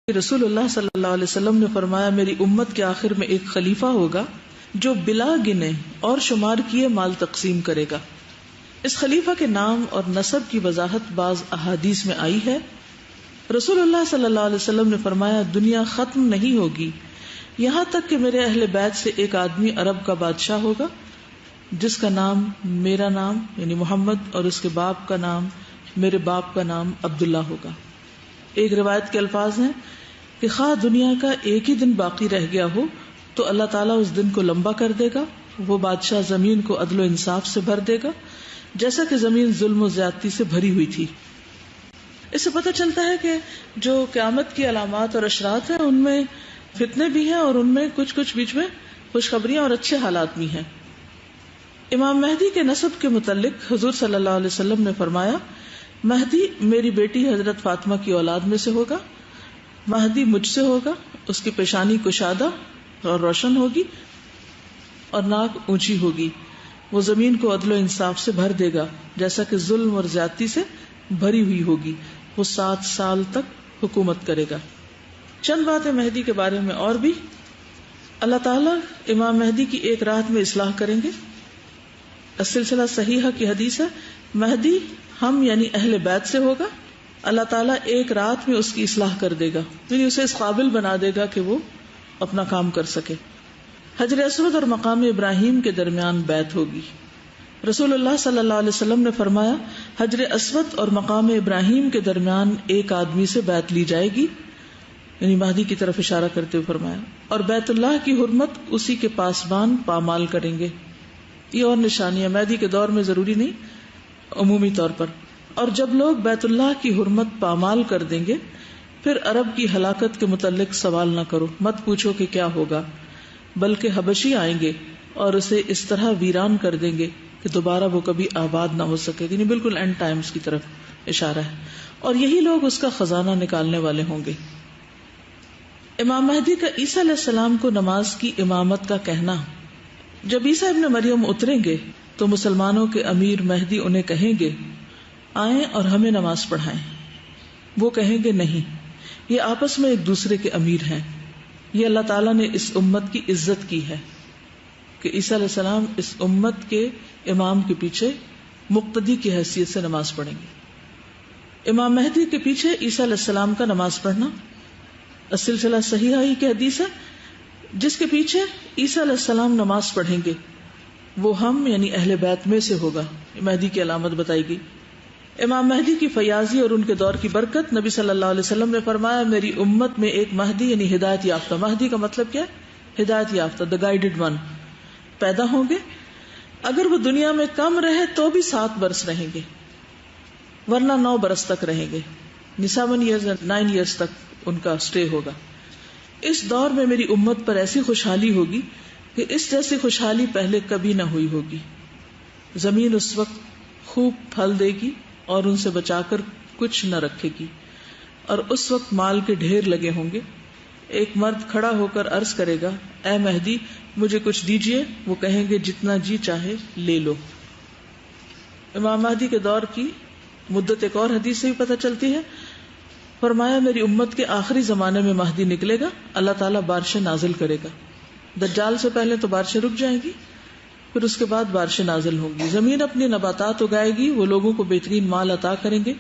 رسول اللہ صلی اللہ علیہ وسلم نے فرمایا میری امت کے آخر میں ایک خلیفہ ہوگا جو بلا گنے اور شمار کیے مال تقسیم کرے گا. اس خلیفہ کے نام اور نسب کی وضاحت بعض احادیث میں آئی ہے. رسول اللہ صلی اللہ علیہ وسلم نے فرمایا دنیا ختم نہیں ہوگی یہاں تک کہ میرے اہل بیت سے ایک آدمی عرب کا بادشاہ ہوگا جس کا نام میرا نام یعنی محمد اور اس کے باپ کا نام میرے باپ کا نام عبداللہ ہوگا. ایک روایت کے الفاظ ہیں کہ خواہ دنیا کا ایک ہی دن باقی رہ گیا ہو تو اللہ تعالیٰ اس دن کو لمبا کر دے گا. وہ بادشاہ زمین کو عدل و انصاف سے بھر دے گا جیسا کہ زمین ظلم و زیادتی سے بھری ہوئی تھی. اس سے پتہ چلتا ہے کہ جو قیامت کی علامات اور اشراط ہیں ان میں فتنے بھی ہیں اور ان میں کچھ بیچ میں خوشخبریاں اور اچھے حالات بھی ہیں. امام مہدی کے نسب کے متعلق حضور صلی اللہ علیہ وسلم نے فرمایا مہدی میری بیٹی حضرت فاطمہ کی اولاد میں سے ہوگا. مہدی مجھ سے ہوگا, اس کی پیشانی کشادہ اور روشن ہوگی اور ناک اونچی ہوگی. وہ زمین کو عدل و انصاف سے بھر دے گا جیسا کہ ظلم اور زیادتی سے بھری ہوئی ہوگی. وہ 7 سال تک حکومت کرے گا. چند باتیں مہدی کے بارے میں اور بھی. اللہ تعالیٰ امام مہدی کی ایک رات میں اصلاح کریں گے. السلسلہ صحیحہ کی حدیث ہے مہدی ہم یعنی اہل بیت سے ہوگا. اللہ تعالیٰ ایک رات میں اس کی اصلاح کر دے گا یعنی اسے اس قابل بنا دے گا کہ وہ اپنا کام کر سکے. حجر اسود اور مقام ابراہیم کے درمیان بیعت ہوگی. رسول اللہ صلی اللہ علیہ وسلم نے فرمایا حجر اسود اور مقام ابراہیم کے درمیان ایک آدمی سے بیعت لی جائے گی یعنی مہدی کی طرف اشارہ کرتے ہوئے فرمایا اور بیت اللہ کی حرمت اسی کے پاسبان پامال کریں گے. یہ اور نشانیاں مہدی کے دور میں ضروری نہیں عمومی طور پر. اور جب لوگ بیت اللہ کی حرمت پامال کر دیں گے پھر عرب کی ہلاکت کے متعلق سوال نہ کرو, مت پوچھو کہ کیا ہوگا, بلکہ حبشی آئیں گے اور اسے اس طرح ویران کر دیں گے کہ دوبارہ وہ کبھی آباد نہ ہو سکے. یعنی بالکل اینڈ ٹائمز کی طرف اشارہ ہے اور یہی لوگ اس کا خزانہ نکالنے والے ہوں گے. امام مہدی کا عیسیٰ علیہ السلام کو نماز کی امامت کا کہنا. جب عیسیٰ ابن مریم اتریں گے تو مسلمانوں کے امیر مہدی انہیں کہیں گے آئیں اور ہمیں نماز پڑھائیں. وہ کہیں گے نہیں, یہ آپس میں ایک دوسرے کے امیر ہیں. یہ اللہ تعالیٰ نے اس امت کی عزت کی ہے کہ عیسیٰ علیہ السلام اس امت کے امام کے پیچھے مقتدی کی حیثیت سے نماز پڑھیں گے. امام مہدی کے پیچھے عیسیٰ علیہ السلام کا نماز پڑھنا السلسلہ صحیحہ ہی کی حدیث ہے. جس کے پیچھے عیسیٰ علیہ السلام نماز پڑھیں گے وہ ہم یعنی اہل بیت میں سے ہوگا. مہدی کی علامت بتائی گئی. امام مہدی کی فیاضی اور ان کے دور کی برکت. نبی صلی اللہ علیہ وسلم نے فرمایا میری امت میں ایک مہدی یعنی ہدایت یافتہ, مہدی کا مطلب کیا ہے ہدایت یافتہ, دا گائیڈڈ ون, پیدا ہوں گے. اگر وہ دنیا میں کم رہے تو بھی 7 برس رہیں گے ورنہ 9 برس تک رہیں گے. 7 ایئرز 9 ایئرز تک ان کا اسٹے ہوگا. اس دور میں میری امت پر ایسی خوشحالی ہوگی کہ اس جیسی خوشحالی پہلے کبھی نہ ہوئی ہوگی. زمین اس وقت خوب پھل دے گی اور ان سے بچا کر کچھ نہ رکھے گی, اور اس وقت مال کے ڈھیر لگے ہوں گے. ایک مرد کھڑا ہو کر عرض کرے گا اے مہدی مجھے کچھ دیجئے. وہ کہیں گے جتنا جی چاہے لے لو. امام مہدی کے دور کی مدت ایک اور حدیث سے بھی پتہ چلتی ہے. فرمایا میری امت کے آخری زمانے میں مہدی نکلے گا, اللہ تعالیٰ بارشیں نازل کرے گا. دجال سے پہلے تو بارشیں رک جائیں گی, پھر اس کے بعد بارشیں نازل ہوں گی. زمین اپنی نباتات اگائے گی, وہ لوگوں کو بہترین مال عطا کریں گے,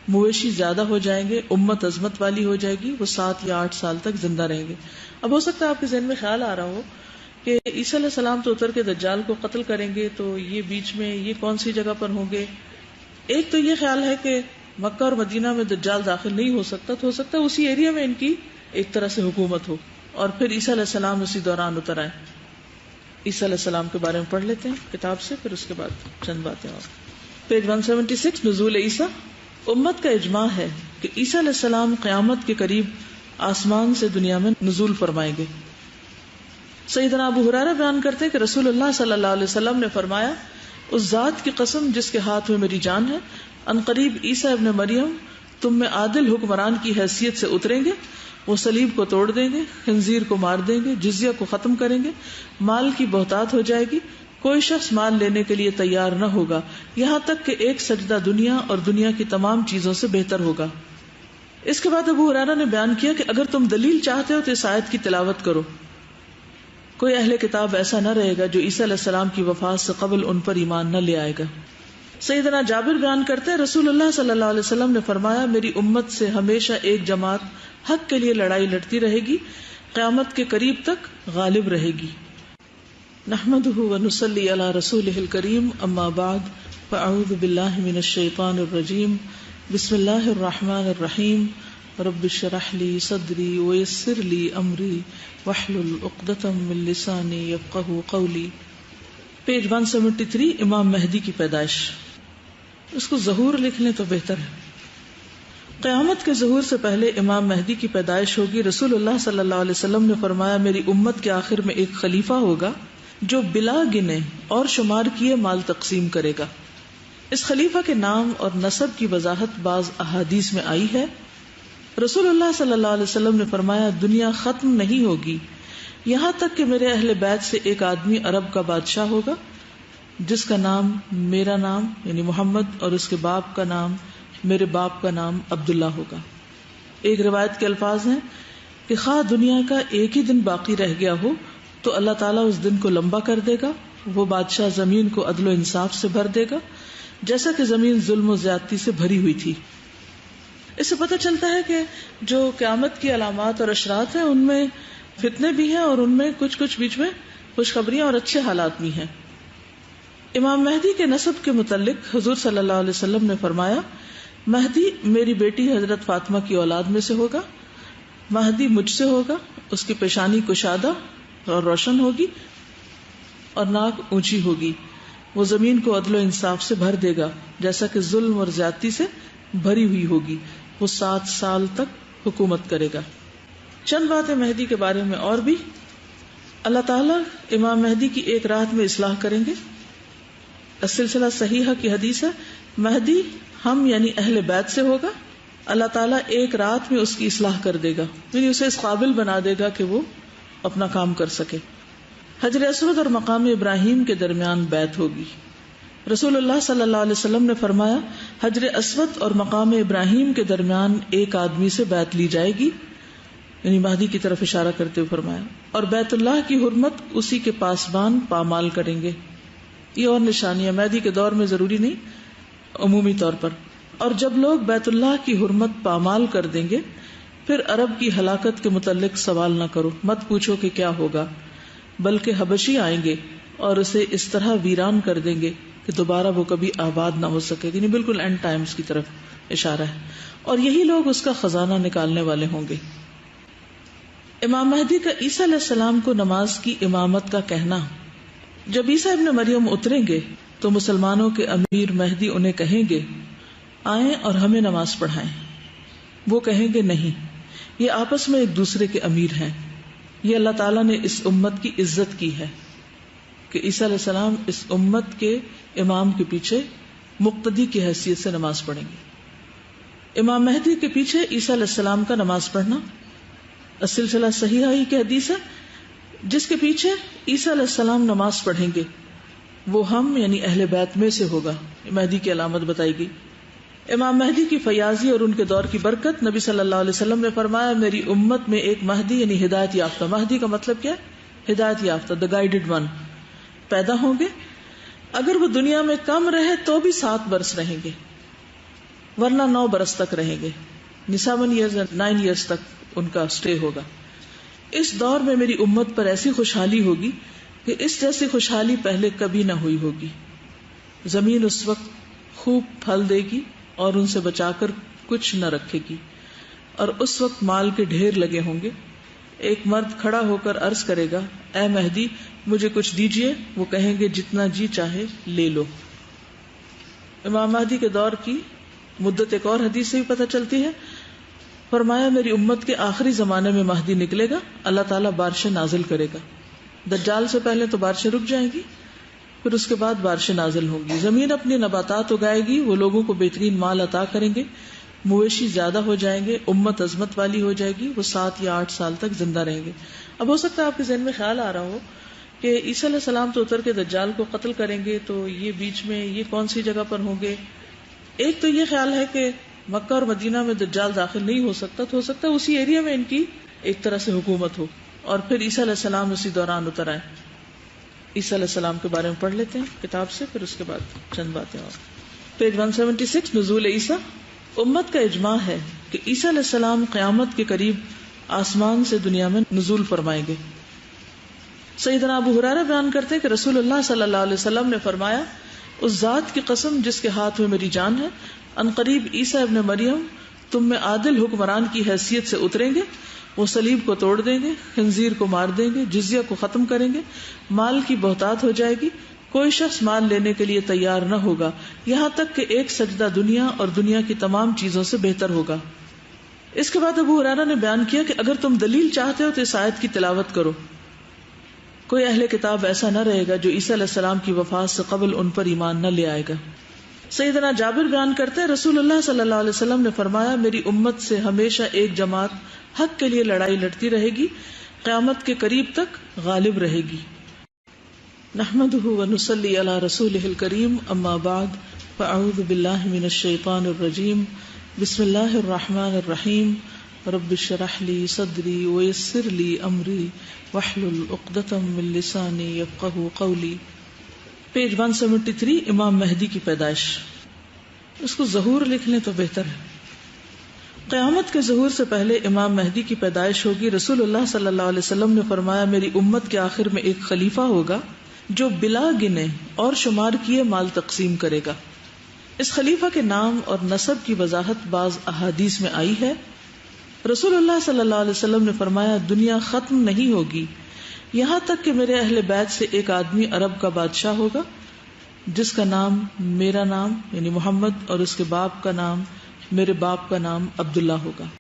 مویشی زیادہ ہو جائیں گے, امت عظمت والی ہو جائے گی. وہ 7 یا 8 سال تک زندہ رہیں گے. اب ہو سکتا ہے آپ کے ذہن میں خیال آ رہا ہو کہ عیسیٰ علیہ السلام تو اتر کے دجال کو قتل کریں گے, تو یہ بیچ میں یہ کون سی جگہ پر ہوں گے. ایک تو یہ خیال ہے کہ مکہ اور مدینہ میں دجال داخل نہیں ہو سکتا, تو ہو سکتا ہے اسی ایریا میں ان کی ایک طرح سے حکومت ہو اور پھر عیسیٰ علیہ السلام اسی دوران اتر آئے. عیسیٰ علیہ السلام کے بارے میں پڑھ لیتے ہیں کتاب سے, پھر اس کے بعد چند باتیں اور. پیج 176 نزول عیسیٰ. امت کا اجماع ہے کہ عیسیٰ علیہ السلام قیامت کے قریب آسمان سے دنیا میں نزول فرمائیں گے. سیدنا ابو ہریرہ بیان کرتے ہیں کہ رسول اللہ صلی اللہ علیہ وسلم نے فرمایا اس ذات کی قسم جس کے ہاتھ میں میری جان ہے, ان قریب عیسیٰ ابن مریم تم میں عادل حکمران کی حیثیت سے اتریں گے. وہ صلیب کو توڑ دیں گے, خنزیر کو مار دیں گے, جزیہ کو ختم کریں گے, مال کی بہتات ہو جائے گی, کوئی شخص مال لینے کے لیے تیار نہ ہوگا یہاں تک کہ ایک سجدہ دنیا اور دنیا کی تمام چیزوں سے بہتر ہوگا. اس کے بعد ابو ہریرہ نے بیان کیا کہ اگر تم دلیل چاہتے ہو تو اس آیت کی تلاوت کرو. کوئی اہل کتاب ایسا نہ رہے گا جو عیسیٰ علیہ السلام کی وفات سے قبل ان پر ایمان نہ لے آئے گا. سیدنا جابر بیان کرتے ہیں رسول اللہ صلی اللہ علیہ وسلم نے فرمایا میری امت سے ہمیشہ ایک جماعت حق کے لیے لڑائی لڑتی رہے گی، قیامت کے قریب تک غالب رہے گی. نحمده ونصلی علی رسولہ الکریم، اما بعد فاعوذ باللہ من الشیطان الرجیم، بسم اللہ الرحمن الرحیم. رب اشرح لی صدری ویسر لی امری واحلل عقدۃ من لسانی یفقہوا قولی. پیج 173 امام مہدی کی پیدائش. اس کو ظہور لکھ لیں تو بہتر ہے. قیامت کے ظہور سے پہلے امام مہدی کی پیدائش ہوگی. رسول اللہ صلی اللہ علیہ وسلم نے فرمایا میری امت کے آخر میں ایک خلیفہ ہوگا جو بلا گنے اور شمار کیے مال تقسیم کرے گا. اس خلیفہ کے نام اور نسب کی وضاحت بعض احادیث میں آئی ہے. رسول اللہ صلی اللہ علیہ وسلم نے فرمایا دنیا ختم نہیں ہوگی یہاں تک کہ میرے اہل بیت سے ایک آدمی عرب کا بادشاہ ہوگا جس کا نام میرا نام یعنی محمد اور اس کے باپ کا نام میرے باپ کا نام عبداللہ ہوگا. ایک روایت کے الفاظ ہیں کہ خواہ دنیا کا ایک ہی دن باقی رہ گیا ہو تو اللہ تعالیٰ اس دن کو لمبا کر دے گا. وہ بادشاہ زمین کو عدل و انصاف سے بھر دے گا جیسا کہ زمین ظلم و زیادتی سے بھری ہوئی تھی. اس سے پتہ چلتا ہے کہ جو قیامت کی علامات اور اشراط ہیں ان میں فتنے بھی ہیں اور ان میں کچھ بیچ میں خوشخبریاں اور اچھے حالات بھی ہیں. امام مہدی کے نسب کے متعلق حضور صلی اللہ علیہ وسلم نے فرمایا مہدی میری بیٹی حضرت فاطمہ کی اولاد میں سے ہوگا. مہدی مجھ سے ہوگا، اس کی پیشانی کشادہ اور روشن ہوگی اور ناک اونچی ہوگی. وہ زمین کو عدل و انصاف سے بھر دے گا جیسا کہ ظلم اور زیادتی سے بھری ہوئی ہوگی. وہ 7 سال تک حکومت کرے گا. چند باتیں مہدی کے بارے میں اور بھی. اللہ تعالیٰ امام مہدی کی ایک رات میں اصلاح کریں گے. السلسلہ صحیحہ کی حدیث ہے مہدی ہم یعنی اہل بیت سے ہوگا. اللہ تعالیٰ ایک رات میں اس کی اصلاح کر دے گا یعنی اسے اس قابل بنا دے گا کہ وہ اپنا کام کر سکے. حجر اسود اور مقام ابراہیم کے درمیان بیعت ہوگی. رسول اللہ صلی اللہ علیہ وسلم نے فرمایا حجر اسود اور مقام ابراہیم کے درمیان ایک آدمی سے بیعت لی جائے گی یعنی مہدی کی طرف اشارہ کرتے ہوئے فرمایا اور بیت اللہ کی حرمت اسی کے پاسبان پامال کریں گے. یہ اور نشانیاں مہدی کے دور میں ضروری نہیں عمومی طور پر. اور جب لوگ بیت اللہ کی حرمت پامال کر دیں گے پھر عرب کی ہلاکت کے متعلق سوال نہ کرو، مت پوچھو کہ کیا ہوگا، بلکہ حبشی آئیں گے اور اسے اس طرح ویران کر دیں گے کہ دوبارہ وہ کبھی آباد نہ ہو سکے. یعنی بالکل اینڈ ٹائمز کی طرف اشارہ ہے اور یہی لوگ اس کا خزانہ نکالنے والے ہوں گے. امام مہدی کا عیسیٰ علیہ السلام کو نماز کی امامت کا کہنا. جب عیسیٰ ابن مریم اتریں گے تو مسلمانوں کے امیر مہدی انہیں کہیں گے آئیں اور ہمیں نماز پڑھائیں. وہ کہیں گے نہیں، یہ آپس میں ایک دوسرے کے امیر ہیں. یہ اللہ تعالیٰ نے اس امت کی عزت کی ہے کہ عیسیٰ علیہ السلام اس امت کے امام کے پیچھے مقتدی کی حیثیت سے نماز پڑھیں گے. امام مہدی کے پیچھے عیسیٰ علیہ السلام کا نماز پڑھنا السلسلہ صحیحہ ہی کی حدیث ہے. جس کے پیچھے عیسیٰ علیہ السلام نماز پڑھیں گے وہ ہم یعنی اہل بیت میں سے ہوگا. مہدی کی علامت بتائی گئی. امام مہدی کی فیاضی اور ان کے دور کی برکت. نبی صلی اللہ علیہ وسلم نے فرمایا میری امت میں ایک مہدی یعنی ہدایت یافتہ، مہدی کا مطلب کیا ہے؟ ہدایت یافتہ، دا گائیڈڈ ون، پیدا ہوں گے. اگر وہ دنیا میں کم رہے تو بھی 7 برس رہیں گے ورنہ 9 برس تک رہیں گے. 7 years and 9 years تک ان کا سٹے ہوگا. اس دور میں میری امت پر ایسی خوشحالی ہوگی کہ اس جیسی خوشحالی پہلے کبھی نہ ہوئی ہوگی. زمین اس وقت خوب پھل دے گی اور ان سے بچا کر کچھ نہ رکھے گی اور اس وقت مال کے ڈھیر لگے ہوں گے. ایک مرد کھڑا ہو کر عرض کرے گا اے مہدی مجھے کچھ دیجئے. وہ کہیں گے جتنا جی چاہے لے لو. امام مہدی کے دور کی مدت ایک اور حدیث سے بھی پتہ چلتی ہے. فرمایا میری امت کے آخری زمانے میں مہدی نکلے گا، اللہ تعالیٰ بارشیں نازل کرے گا. دجال سے پہلے تو بارشیں رک جائیں گی، پھر اس کے بعد بارشیں نازل ہوں گی. زمین اپنی نباتات اگائے گی، وہ لوگوں کو بہترین مال عطا کریں گے، مویشی زیادہ ہو جائیں گے، امت عظمت والی ہو جائے گی. وہ 7 یا 8 سال تک زندہ رہیں گے. اب ہو سکتا ہے آپ کے ذہن میں خیال آ رہا ہو کہ عیسیٰ علیہ السلام تو اتر کے دجال کو قتل کریں گے، تو یہ بیچ میں یہ کون سی جگہ پر ہوں گے؟ ایک تو یہ خیال ہے کہ مکہ اور مدینہ میں دجال داخل نہیں ہو سکتا، تو ہو سکتا ہے اسی ایریا میں ان کی ایک طرح سے حکومت ہو، اور پھر عیسیٰ علیہ السلام اسی دوران اتر آئے. عیسیٰ علیہ السلام کے بارے میں پڑھ لیتے ہیں کتاب سے، پھر اس کے بعد چند باتیں اور. پیج 176 نزول عیسیٰ. امت کا اجماع ہے کہ عیسیٰ علیہ السلام قیامت کے قریب آسمان سے دنیا میں نزول فرمائیں گے. سیدنا ابو ہریرہ بیان کرتے ہیں کہ رسول اللہ صلی اللہ علیہ وسلم نے فرمایا، اس ذات کی قسم جس کے ہاتھ میں میری جان ہے، ان قریب عیسیٰ ابن مریم تم میں عادل حکمران کی حیثیت سے اتریں گے. وہ صلیب کو توڑ دیں گے، خنزیر کو مار دیں گے، جزیہ کو ختم کریں گے، مال کی بہتات ہو جائے گی، کوئی شخص مال لینے کے لیے تیار نہ ہوگا یہاں تک کہ ایک سجدہ دنیا اور دنیا کی تمام چیزوں سے بہتر ہوگا. اس کے بعد ابو ہریرہ نے بیان کیا کہ اگر تم دلیل چاہتے ہو تو اس آیت کی تلاوت کرو. کوئی اہل کتاب ایسا نہ رہے گا جو عیسیٰ علیہ السلام کی وفات سے قبل ان پر ایمان نہ لے آئے گا. سیدنا جابر بیان کرتے ہیں رسول اللہ صلی اللہ علیہ وسلم نے فرمایا، میری امت سے ہمیشہ ایک جماعت حق کے لیے لڑائی لڑتی رہے گی، قیامت کے قریب تک غالب رہے گی. نحمده ونصلي على رسوله الكريم اما بعد فاعوذ باللہ من الشیطان الرجیم بسم اللہ الرحمن الرحیم رب اشرح لي صدری ويسر لي امری واحلل عقدۃ من لسانی یفقهوا قولی. پیج 173 امام مہدی کی پیدائش. اس کو ظہور لکھ لیں تو بہتر ہے. قیامت کے ظہور سے پہلے امام مہدی کی پیدائش ہوگی. رسول اللہ صلی اللہ علیہ وسلم نے فرمایا، میری امت کے آخر میں ایک خلیفہ ہوگا جو بلا گنے اور شمار کیے مال تقسیم کرے گا. اس خلیفہ کے نام اور نسب کی وضاحت بعض احادیث میں آئی ہے. رسول اللہ صلی اللہ علیہ وسلم نے فرمایا، دنیا ختم نہیں ہوگی یہاں تک کہ میرے اہل بیت سے ایک آدمی عرب کا بادشاہ ہوگا جس کا نام میرا نام یعنی محمد اور اس کے باپ کا نام میرے باپ کا نام عبداللہ ہوگا.